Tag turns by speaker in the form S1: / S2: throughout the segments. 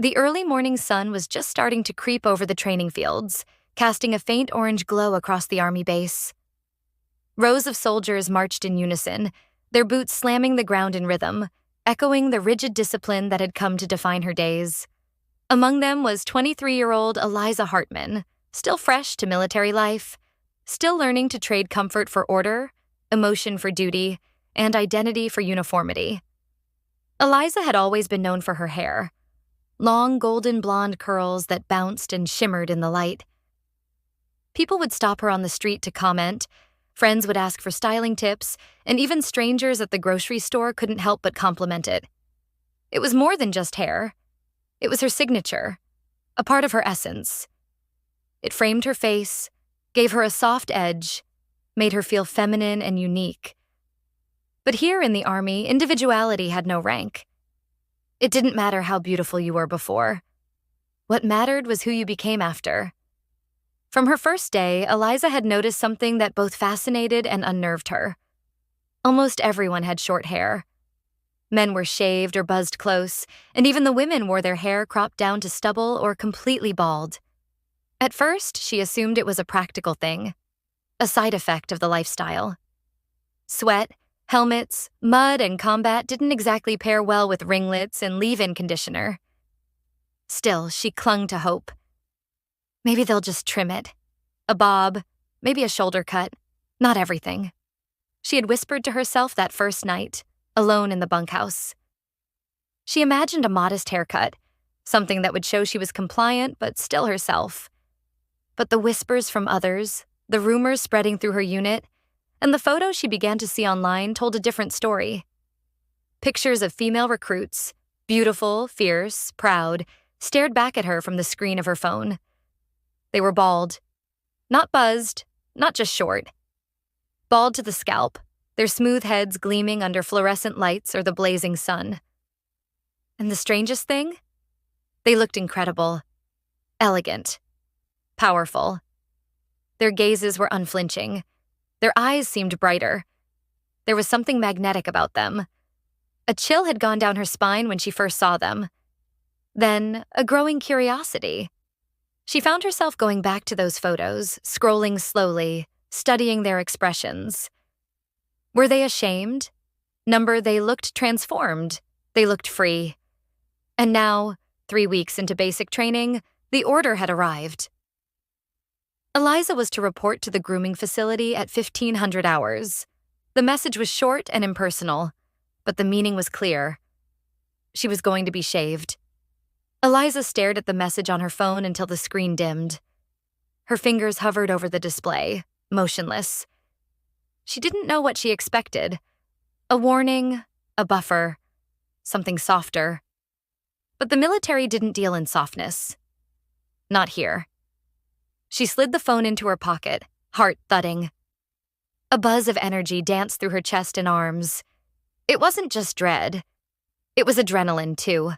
S1: The early morning sun was just starting to creep over the training fields, casting a faint orange glow across the army base. Rows of soldiers marched in unison, their boots slamming the ground in rhythm, echoing the rigid discipline that had come to define her days. Among them was 23-year-old Eliza Hartman, still fresh to military life, still learning to trade comfort for order, emotion for duty, and identity for uniformity. Eliza had always been known for her hair, long golden blonde curls that bounced and shimmered in the light. People would stop her on the street to comment, friends would ask for styling tips, and even strangers at the grocery store couldn't help but compliment it. It was more than just hair. It was her signature, a part of her essence. It framed her face, gave her a soft edge, made her feel feminine and unique. But here in the Army, individuality had no rank. It didn't matter how beautiful you were before. What mattered was who you became after. From her first day, Eliza had noticed something that both fascinated and unnerved her. Almost everyone had short hair. Men were shaved or buzzed close, and even the women wore their hair cropped down to stubble or completely bald. At first, she assumed it was a practical thing, a side effect of the lifestyle. Sweat, helmets, mud, and combat didn't exactly pair well with ringlets and leave-in conditioner. Still, she clung to hope. Maybe they'll just trim it. A bob, maybe a shoulder cut, not everything. She had whispered to herself that first night, alone in the bunkhouse. She imagined a modest haircut, something that would show she was compliant but still herself. But the whispers from others, the rumors spreading through her unit, and the photos she began to see online told a different story. Pictures of female recruits, beautiful, fierce, proud, stared back at her from the screen of her phone. They were bald. Not buzzed, not just short. Bald to the scalp, their smooth heads gleaming under fluorescent lights or the blazing sun. And the strangest thing? They looked incredible, elegant, powerful. Their gazes were unflinching. Their eyes seemed brighter. There was something magnetic about them. A chill had gone down her spine when she first saw them. Then, a growing curiosity. She found herself going back to those photos, scrolling slowly, studying their expressions. Were they ashamed? They looked transformed. They looked free. And now, 3 weeks into basic training, the order had arrived. Eliza was to report to the grooming facility at 1500 hours. The message was short and impersonal, but the meaning was clear. She was going to be shaved. Eliza stared at the message on her phone until the screen dimmed. Her fingers hovered over the display, motionless. She didn't know what she expected. A warning, a buffer, something softer. But the military didn't deal in softness. Not here. She slid the phone into her pocket, heart thudding. A buzz of energy danced through her chest and arms. It wasn't just dread. It was adrenaline, too.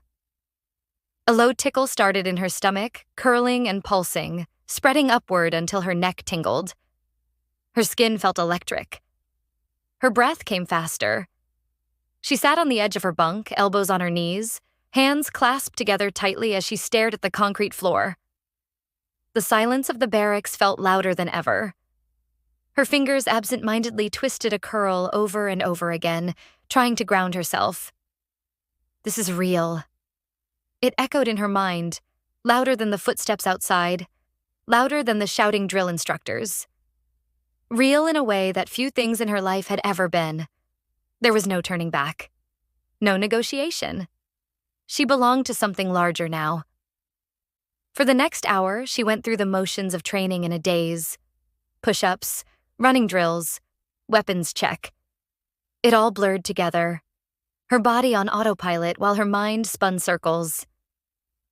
S1: A low tickle started in her stomach, curling and pulsing, spreading upward until her neck tingled. Her skin felt electric. Her breath came faster. She sat on the edge of her bunk, elbows on her knees, hands clasped together tightly as she stared at the concrete floor. The silence of the barracks felt louder than ever. Her fingers absent-mindedly twisted a curl over and over again, trying to ground herself. This is real. It echoed in her mind, louder than the footsteps outside, louder than the shouting drill instructors. Real in a way that few things in her life had ever been. There was no turning back. No negotiation. She belonged to something larger now. For the next hour, she went through the motions of training in a daze. Push-ups, running drills, weapons check. It all blurred together. Her body on autopilot while her mind spun circles.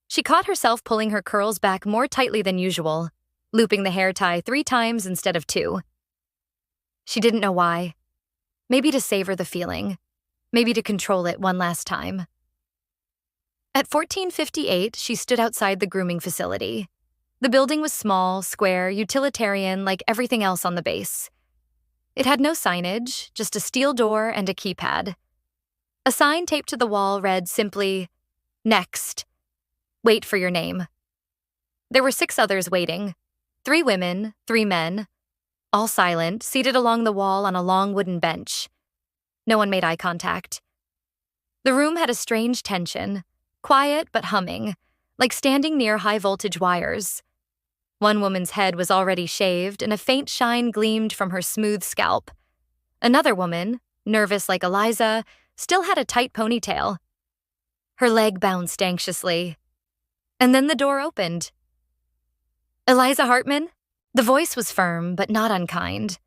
S1: She caught herself pulling her curls back more tightly than usual, looping the hair tie 3 times instead of 2. She didn't know why. Maybe to savor the feeling. Maybe to control it one last time. At 14:58, she stood outside the grooming facility. The building was small, square, utilitarian, like everything else on the base. It had no signage, just a steel door and a keypad. A sign taped to the wall read simply, "Next." Wait for your name. There were 6 others waiting. 3 women, 3 men, all silent, seated along the wall on a long wooden bench. No one made eye contact. The room had a strange tension, quiet but humming, like standing near high-voltage wires. One woman's head was already shaved, and a faint shine gleamed from her smooth scalp. Another woman, nervous like Eliza, still had a tight ponytail. Her leg bounced anxiously. And then the door opened. "Eliza Hartman?" The voice was firm, but not unkind.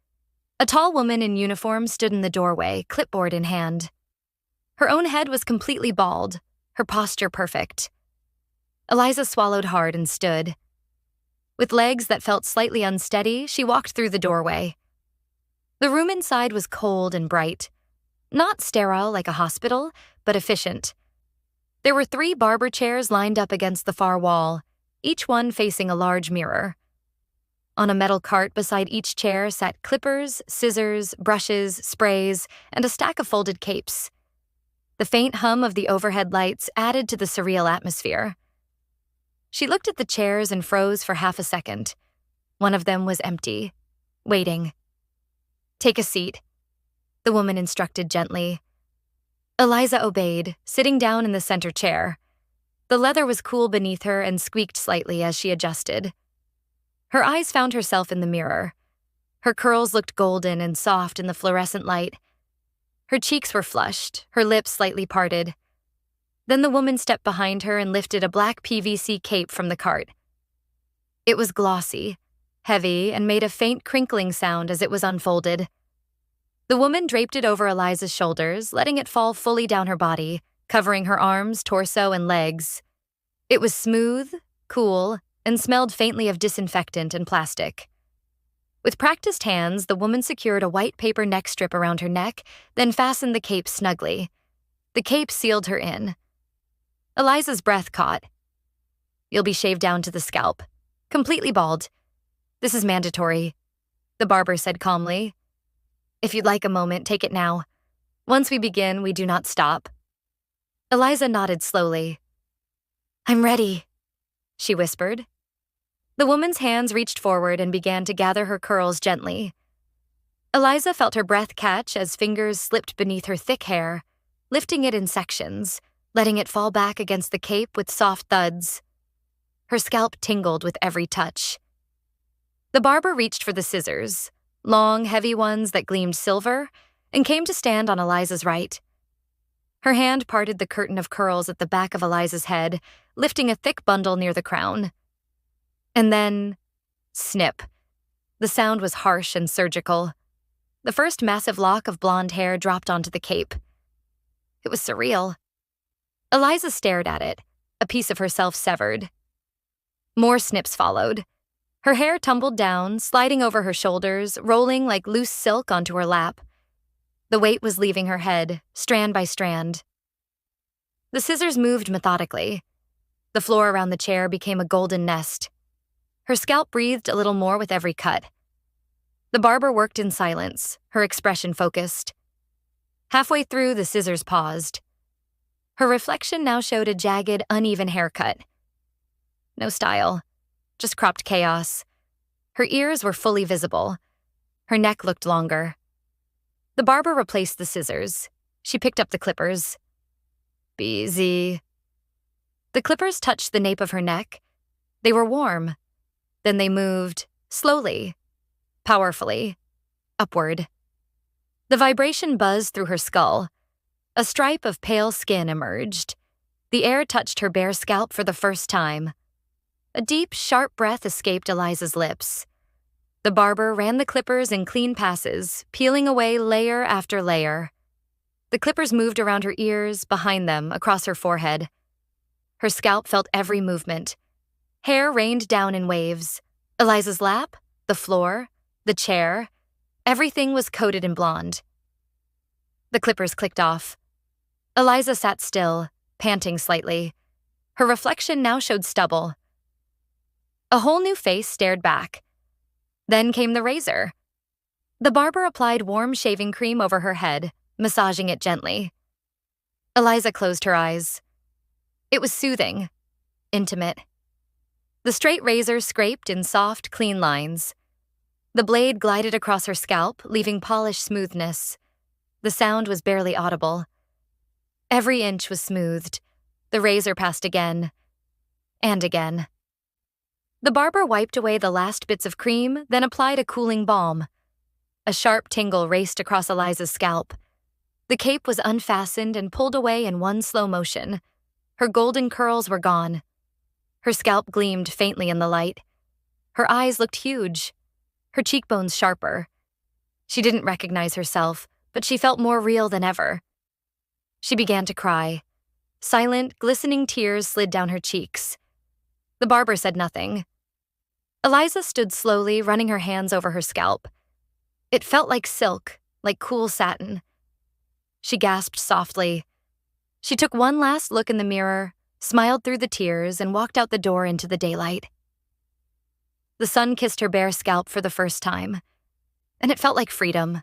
S1: A tall woman in uniform stood in the doorway, clipboard in hand. Her own head was completely bald, her posture perfect. Eliza swallowed hard and stood. With legs that felt slightly unsteady, she walked through the doorway. The room inside was cold and bright. Not sterile like a hospital, but efficient. There were 3 barber chairs lined up against the far wall, each one facing a large mirror. On a metal cart beside each chair sat clippers, scissors, brushes, sprays, and a stack of folded capes. The faint hum of the overhead lights added to the surreal atmosphere. She looked at the chairs and froze for half a second. One of them was empty, waiting. "Take a seat," the woman instructed gently. Eliza obeyed, sitting down in the center chair. The leather was cool beneath her and squeaked slightly as she adjusted. Her eyes found herself in the mirror. Her curls looked golden and soft in the fluorescent light. Her cheeks were flushed, her lips slightly parted. Then the woman stepped behind her and lifted a black PVC cape from the cart. It was glossy, heavy, and made a faint crinkling sound as it was unfolded. The woman draped it over Eliza's shoulders, letting it fall fully down her body, covering her arms, torso, and legs. It was smooth, cool, and smelled faintly of disinfectant and plastic. With practiced hands, the woman secured a white paper neck strip around her neck, then fastened the cape snugly. The cape sealed her in. Eliza's breath caught. "You'll be shaved down to the scalp. Completely bald. This is mandatory," the barber said calmly. "If you'd like a moment, take it now. Once we begin, we do not stop." Eliza nodded slowly. "I'm ready," she whispered. The woman's hands reached forward and began to gather her curls gently. Eliza felt her breath catch as fingers slipped beneath her thick hair, lifting it in sections, letting it fall back against the cape with soft thuds. Her scalp tingled with every touch. The barber reached for the scissors, long, heavy ones that gleamed silver, and came to stand on Eliza's right. Her hand parted the curtain of curls at the back of Eliza's head, lifting a thick bundle near the crown. And then, snip. The sound was harsh and surgical. The first massive lock of blonde hair dropped onto the cape. It was surreal. Eliza stared at it, a piece of herself severed. More snips followed. Her hair tumbled down, sliding over her shoulders, rolling like loose silk onto her lap. The weight was leaving her head, strand by strand. The scissors moved methodically. The floor around the chair became a golden nest. Her scalp breathed a little more with every cut. The barber worked in silence, her expression focused. Halfway through, the scissors paused. Her reflection now showed a jagged, uneven haircut. No style, just cropped chaos. Her ears were fully visible. Her neck looked longer. The barber replaced the scissors. She picked up the clippers. "Busy." The clippers touched the nape of her neck. They were warm. Then they moved, slowly, powerfully, upward. The vibration buzzed through her skull. A stripe of pale skin emerged. The air touched her bare scalp for the first time. A deep, sharp breath escaped Eliza's lips. The barber ran the clippers in clean passes, peeling away layer after layer. The clippers moved around her ears, behind them, across her forehead. Her scalp felt every movement. Hair rained down in waves. Eliza's lap, the floor, the chair, everything was coated in blonde. The clippers clicked off. Eliza sat still, panting slightly. Her reflection now showed stubble. A whole new face stared back. Then came the razor. The barber applied warm shaving cream over her head, massaging it gently. Eliza closed her eyes. It was soothing. intimate. The straight razor scraped in soft, clean lines. The blade glided across her scalp, leaving polished smoothness. The sound was barely audible. Every inch was smoothed. The razor passed again. And again. The barber wiped away the last bits of cream, then applied a cooling balm. A sharp tingle raced across Eliza's scalp. The cape was unfastened and pulled away in one slow motion. Her golden curls were gone. Her scalp gleamed faintly in the light. Her eyes looked huge, her cheekbones sharper. She didn't recognize herself, but she felt more real than ever. She began to cry. Silent, glistening tears slid down her cheeks. The barber said nothing. Eliza stood slowly, running her hands over her scalp. It felt like silk, like cool satin. She gasped softly. She took one last look in the mirror, smiled through the tears, and walked out the door into the daylight. The sun kissed her bare scalp for the first time, and it felt like freedom.